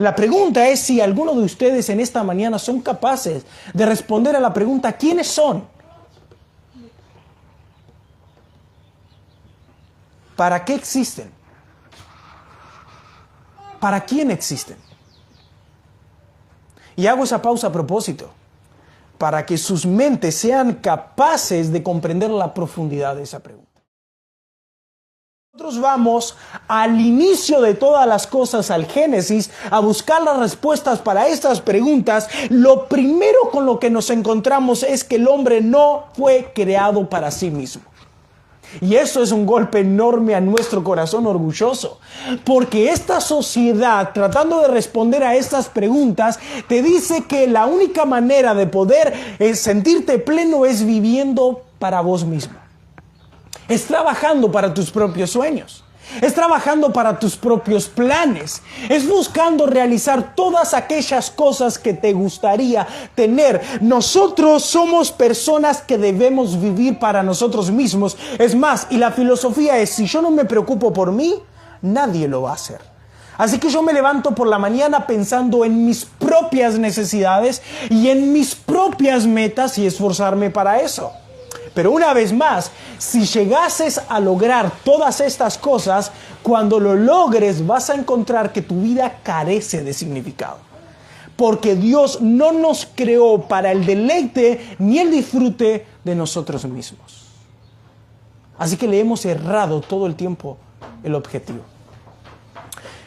La pregunta es si algunos de ustedes en esta mañana son capaces de responder a la pregunta, ¿quiénes son? ¿Para qué existen? ¿Para quién existen? Y hago esa pausa a propósito, para que sus mentes sean capaces de comprender la profundidad de esa pregunta. Nosotros vamos al inicio de todas las cosas, al Génesis, a buscar las respuestas para estas preguntas. Lo primero con lo que nos encontramos es que el hombre no fue creado para sí mismo. Y eso es un golpe enorme a nuestro corazón orgulloso, porque esta sociedad, tratando de responder a estas preguntas, te dice que la única manera de poder sentirte pleno es viviendo para vos mismo. Es trabajando para tus propios sueños. Es trabajando para tus propios planes. Es buscando realizar todas aquellas cosas que te gustaría tener. Nosotros somos personas que debemos vivir para nosotros mismos. Es más, y la filosofía es, si yo no me preocupo por mí, nadie lo va a hacer. Así que yo me levanto por la mañana pensando en mis propias necesidades y en mis propias metas y esforzarme para eso. Pero una vez más, si llegases a lograr todas estas cosas, cuando lo logres vas a encontrar que tu vida carece de significado. Porque Dios no nos creó para el deleite ni el disfrute de nosotros mismos. Así que le hemos errado todo el tiempo el objetivo.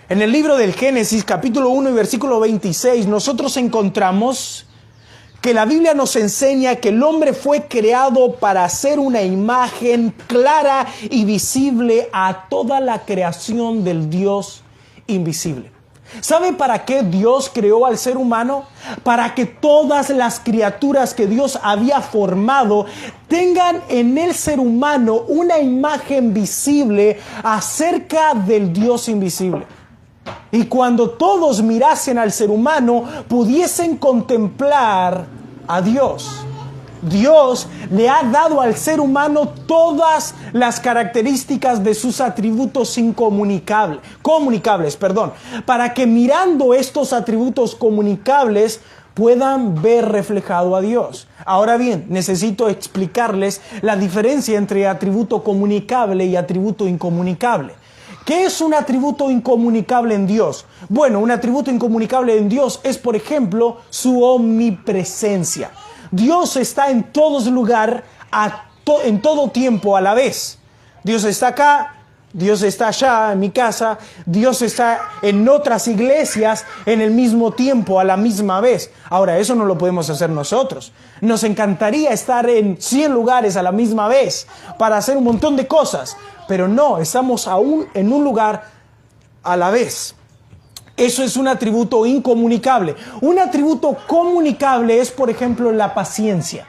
En el libro del Génesis, capítulo 1 y versículo 26, nosotros encontramos que la Biblia nos enseña que el hombre fue creado para hacer una imagen clara y visible a toda la creación del Dios invisible. ¿Sabe para qué Dios creó al ser humano? Para que todas las criaturas que Dios había formado tengan en el ser humano una imagen visible acerca del Dios invisible. Y cuando todos mirasen al ser humano, pudiesen contemplar a Dios. Dios le ha dado al ser humano todas las características de sus atributos comunicables, para que mirando estos atributos comunicables puedan ver reflejado a Dios. Ahora bien, necesito explicarles la diferencia entre atributo comunicable y atributo incomunicable. ¿Qué es un atributo incomunicable en Dios? Bueno, un atributo incomunicable en Dios es, por ejemplo, su omnipresencia. Dios está en todos lugares, en todo tiempo a la vez. Dios está acá, Dios está allá en mi casa, Dios está en otras iglesias en el mismo tiempo, a la misma vez. Ahora, eso no lo podemos hacer nosotros. Nos encantaría estar en 100 lugares a la misma vez para hacer un montón de cosas. Pero no, estamos aún en un lugar a la vez. Eso es un atributo incomunicable. Un atributo comunicable es, por ejemplo, la paciencia.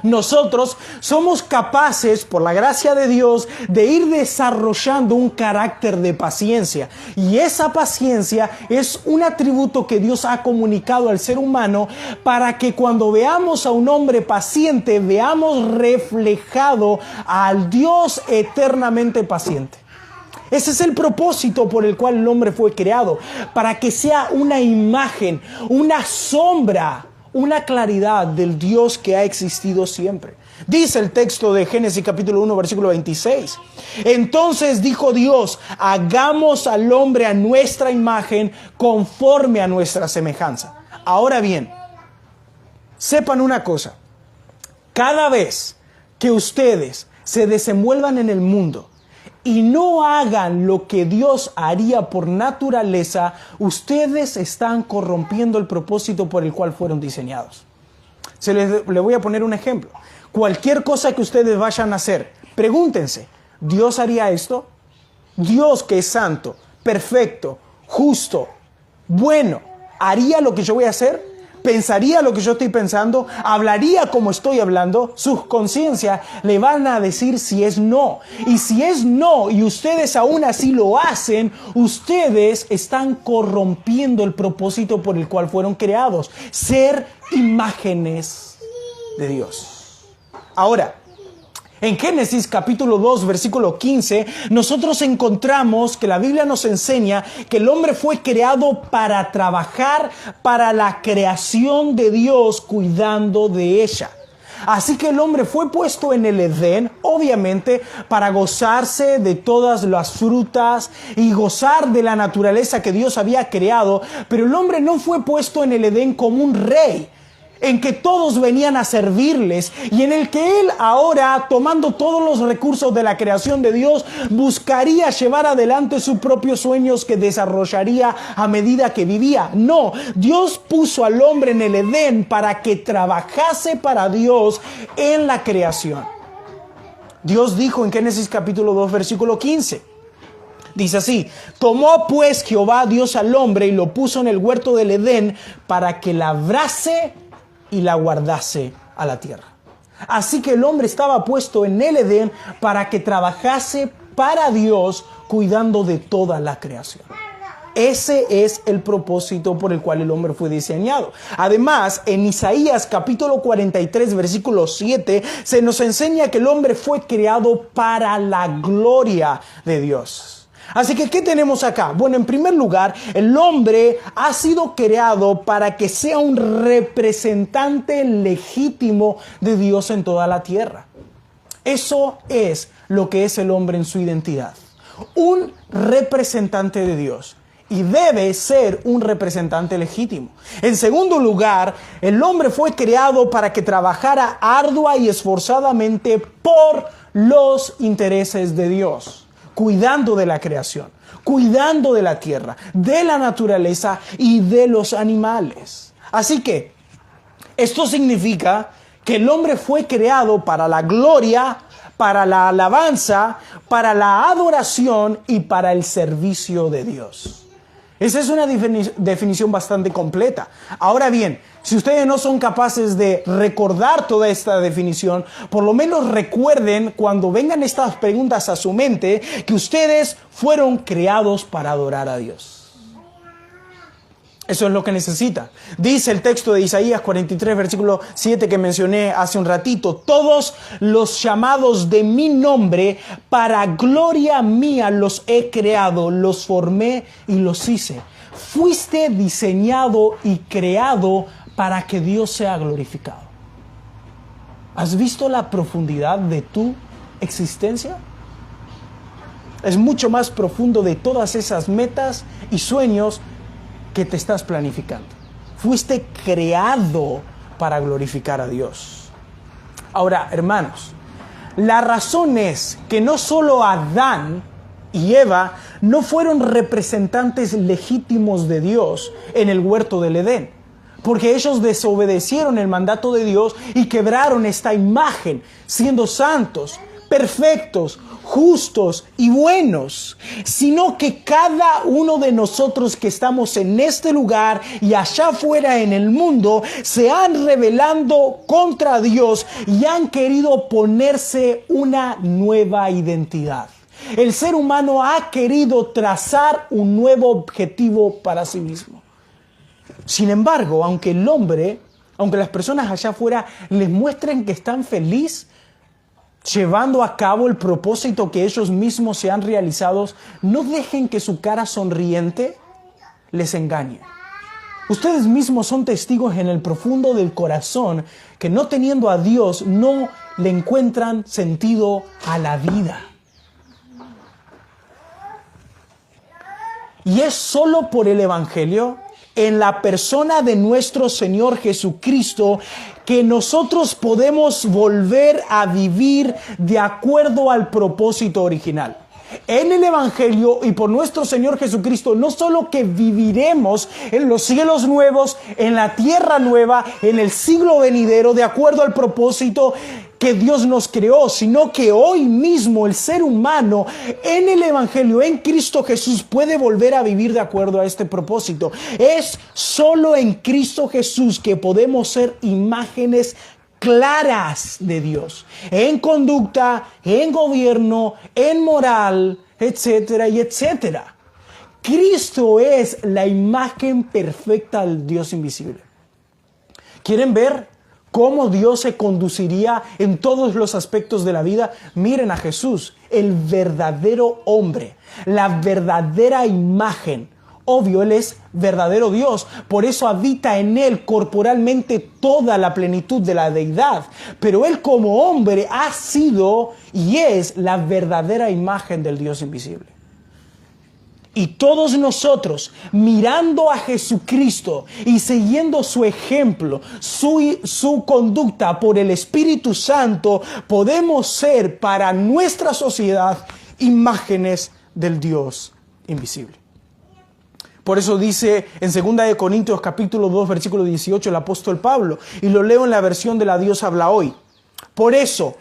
Nosotros somos capaces, por la gracia de Dios, de ir desarrollando un carácter de paciencia. Y esa paciencia es un atributo que Dios ha comunicado al ser humano para que cuando veamos a un hombre paciente, veamos reflejado al Dios eternamente paciente. Ese es el propósito por el cual el hombre fue creado, para que sea una imagen, una sombra, una claridad del Dios que ha existido siempre. Dice el texto de Génesis capítulo 1, versículo 26. Entonces dijo Dios, hagamos al hombre a nuestra imagen, conforme a nuestra semejanza. Ahora bien, sepan una cosa. Cada vez que ustedes se desenvuelvan en el mundo y no hagan lo que Dios haría por naturaleza, ustedes están corrompiendo el propósito por el cual fueron diseñados. Le voy a poner un ejemplo. Cualquier cosa que ustedes vayan a hacer, pregúntense, ¿Dios haría esto? Dios, que es santo, perfecto, justo, bueno, ¿haría lo que yo voy a hacer? ¿Pensaría lo que yo estoy pensando? ¿Hablaría como estoy hablando? Sus conciencias le van a decir si es no. Y si es no y ustedes aún así lo hacen, ustedes están corrompiendo el propósito por el cual fueron creados. Ser imágenes de Dios. Ahora, En Génesis capítulo 2, versículo 15, nosotros encontramos que la Biblia nos enseña que el hombre fue creado para trabajar para la creación de Dios, cuidando de ella. Así que el hombre fue puesto en el Edén, obviamente, para gozarse de todas las frutas y gozar de la naturaleza que Dios había creado, pero el hombre no fue puesto en el Edén como un rey, en que todos venían a servirles y en el que él ahora, tomando todos los recursos de la creación de Dios, buscaría llevar adelante sus propios sueños que desarrollaría a medida que vivía. No, Dios puso al hombre en el Edén para que trabajase para Dios en la creación. Dios dijo en Génesis capítulo 2, versículo 15. Dice así: tomó pues Jehová Dios al hombre y lo puso en el huerto del Edén para que labrase y la guardase a la tierra. Así que el hombre estaba puesto en el Edén para que trabajase para Dios, cuidando de toda la creación. Ese es el propósito por el cual el hombre fue diseñado. Además, en Isaías capítulo 43, versículo 7, se nos enseña que el hombre fue creado para la gloria de Dios. Así que, ¿qué tenemos acá? Bueno, en primer lugar, el hombre ha sido creado para que sea un representante legítimo de Dios en toda la tierra. Eso es lo que es el hombre en su identidad. Un representante de Dios. Y debe ser un representante legítimo. En segundo lugar, el hombre fue creado para que trabajara ardua y esforzadamente por los intereses de Dios, cuidando de la creación, cuidando de la tierra, de la naturaleza y de los animales. Así que esto significa que el hombre fue creado para la gloria, para la alabanza, para la adoración y para el servicio de Dios. Esa es una definición bastante completa. Ahora bien, si ustedes no son capaces de recordar toda esta definición, por lo menos recuerden cuando vengan estas preguntas a su mente que ustedes fueron creados para adorar a Dios. Eso es lo que necesita. Dice el texto de Isaías 43, versículo 7 que mencioné hace un ratito: todos los llamados de mi nombre, para gloria mía los he creado, los formé y los hice. Fuiste diseñado y creado para que Dios sea glorificado. ¿Has visto la profundidad de tu existencia? Es mucho más profundo de todas esas metas y sueños que te estás planificando. Fuiste creado para glorificar a Dios. Ahora, hermanos, la razón es que no solo Adán y Eva no fueron representantes legítimos de Dios en el huerto del Edén, porque ellos desobedecieron el mandato de Dios y quebraron esta imagen, siendo santos, perfectos, justos y buenos, sino que cada uno de nosotros que estamos en este lugar y allá afuera en el mundo se han rebelado contra Dios y han querido ponerse una nueva identidad. El ser humano ha querido trazar un nuevo objetivo para sí mismo. Sin embargo, aunque las personas allá afuera les muestren que están felices llevando a cabo el propósito que ellos mismos se han realizado, no dejen que su cara sonriente les engañe. Ustedes mismos son testigos en el profundo del corazón que, no teniendo a Dios, no le encuentran sentido a la vida. Y es solo por el Evangelio, en la persona de nuestro Señor Jesucristo, que nosotros podemos volver a vivir de acuerdo al propósito original. En el Evangelio y por nuestro Señor Jesucristo, no solo que viviremos en los cielos nuevos, en la tierra nueva, en el siglo venidero, de acuerdo al propósito que Dios nos creó, sino que hoy mismo el ser humano en el Evangelio, en Cristo Jesús, puede volver a vivir de acuerdo a este propósito. Es solo en Cristo Jesús que podemos ser imágenes claras de Dios, en conducta, en gobierno, en moral, etcétera y etcétera. Cristo es la imagen perfecta del Dios invisible. ¿Quieren ver cómo Dios se conduciría en todos los aspectos de la vida. Miren a Jesús, el verdadero hombre, la verdadera imagen. Obvio, Él es verdadero Dios, por eso habita en Él corporalmente toda la plenitud de la deidad. Pero Él como hombre ha sido y es la verdadera imagen del Dios invisible. Y todos nosotros, mirando a Jesucristo y siguiendo su ejemplo, su conducta por el Espíritu Santo, podemos ser para nuestra sociedad imágenes del Dios invisible. Por eso dice en 2 Corintios capítulo 2, versículo 18 el apóstol Pablo, y lo leo en la versión de la Dios habla hoy. Por eso,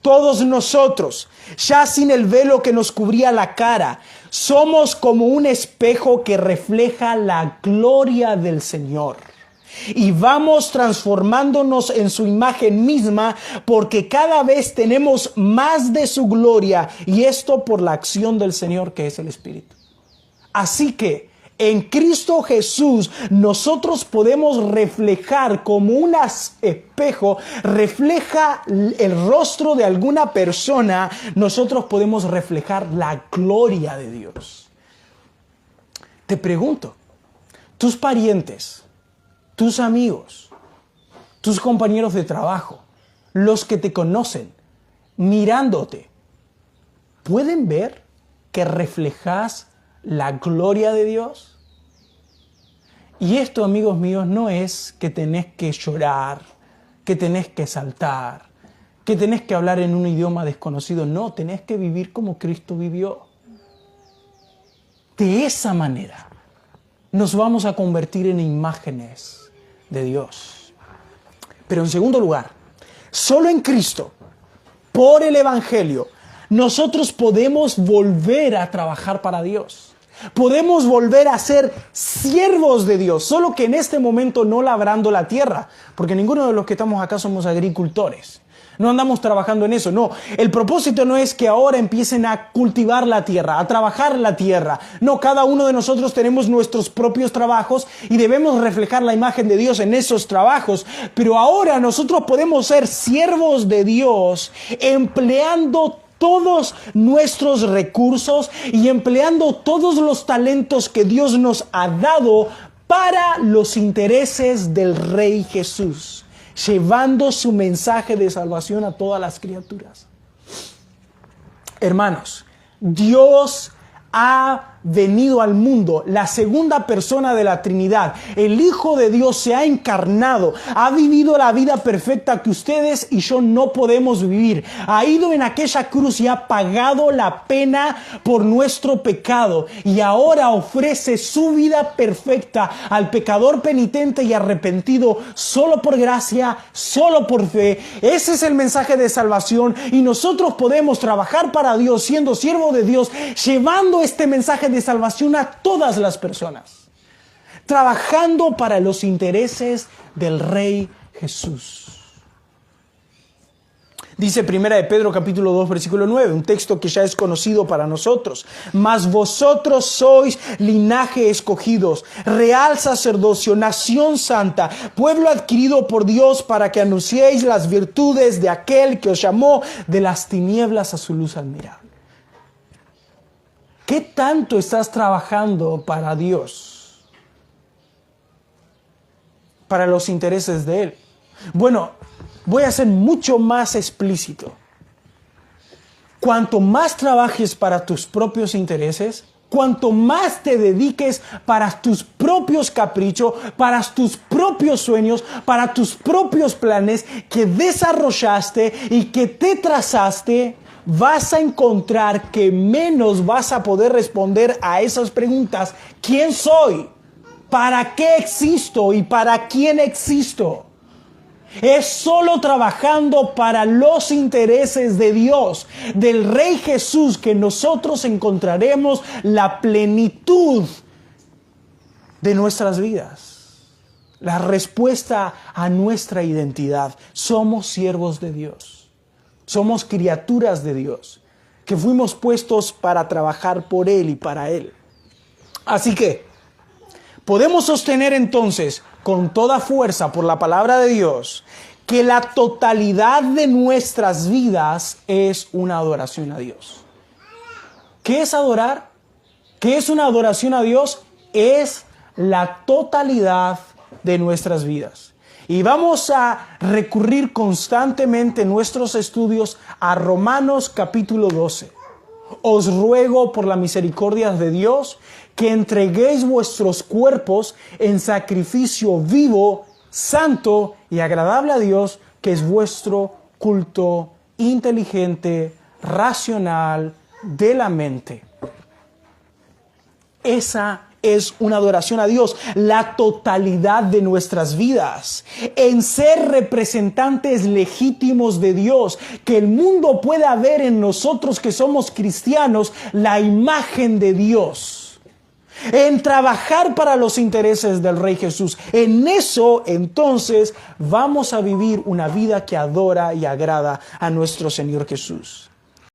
todos nosotros, ya sin el velo que nos cubría la cara, somos como un espejo que refleja la gloria del Señor. Y vamos transformándonos en su imagen misma, porque cada vez tenemos más de su gloria, y esto por la acción del Señor que es el Espíritu. Así que en Cristo Jesús nosotros podemos reflejar como un espejo, refleja el rostro de alguna persona, nosotros podemos reflejar la gloria de Dios. Te pregunto, tus parientes, tus amigos, tus compañeros de trabajo, los que te conocen, mirándote, ¿pueden ver que reflejas la gloria de Dios? Y esto, amigos míos, no es que tenés que llorar, que tenés que saltar, que tenés que hablar en un idioma desconocido. No, tenés que vivir como Cristo vivió. De esa manera nos vamos a convertir en imágenes de Dios. Pero en segundo lugar, solo en Cristo, por el Evangelio, nosotros podemos volver a trabajar para Dios. Podemos volver a ser siervos de Dios, solo que en este momento no labrando la tierra, porque ninguno de los que estamos acá somos agricultores. No andamos trabajando en eso, no. El propósito no es que ahora empiecen a cultivar la tierra, a trabajar la tierra. No, cada uno de nosotros tenemos nuestros propios trabajos y debemos reflejar la imagen de Dios en esos trabajos. Pero ahora nosotros podemos ser siervos de Dios empleando todos nuestros recursos y empleando todos los talentos que Dios nos ha dado para los intereses del Rey Jesús, llevando su mensaje de salvación a todas las criaturas. Hermanos, Dios ha venido al mundo, la segunda persona de la Trinidad, el Hijo de Dios se ha encarnado, ha vivido la vida perfecta que ustedes y yo no podemos vivir, ha ido en aquella cruz y ha pagado la pena por nuestro pecado y ahora ofrece su vida perfecta al pecador penitente y arrepentido solo por gracia, solo por fe. Ese es el mensaje de salvación y nosotros podemos trabajar para Dios siendo siervos de Dios, llevando este mensaje de salvación a todas las personas, trabajando para los intereses del Rey Jesús. Dice 1 Pedro capítulo 2 versículo 9, un texto que ya es conocido para nosotros. Mas vosotros sois linaje escogidos, real sacerdocio, nación santa, pueblo adquirido por Dios para que anunciéis las virtudes de aquel que os llamó de las tinieblas a su luz admirable. ¿Qué tanto estás trabajando para Dios? Para los intereses de Él. Bueno, voy a ser mucho más explícito. Cuanto más trabajes para tus propios intereses, cuanto más te dediques para tus propios caprichos, para tus propios sueños, para tus propios planes que desarrollaste y que te trazaste, vas a encontrar que menos vas a poder responder a esas preguntas. ¿Quién soy? ¿Para qué existo? ¿Y para quién existo? Es solo trabajando para los intereses de Dios, del Rey Jesús, que nosotros encontraremos la plenitud de nuestras vidas. La respuesta a nuestra identidad. Somos siervos de Dios. Somos criaturas de Dios, que fuimos puestos para trabajar por Él y para Él. Así que podemos sostener entonces con toda fuerza por la palabra de Dios que la totalidad de nuestras vidas es una adoración a Dios. ¿Qué es adorar? ¿Qué es una adoración a Dios? Es la totalidad de nuestras vidas. Y vamos a recurrir constantemente en nuestros estudios a Romanos capítulo 12. Os ruego por la misericordia de Dios que entreguéis vuestros cuerpos en sacrificio vivo, santo y agradable a Dios, que es vuestro culto inteligente, racional, de la mente. Esa es una adoración a Dios, la totalidad de nuestras vidas, en ser representantes legítimos de Dios, que el mundo pueda ver en nosotros que somos cristianos la imagen de Dios, en trabajar para los intereses del Rey Jesús. En eso, entonces, vamos a vivir una vida que adora y agrada a nuestro Señor Jesús.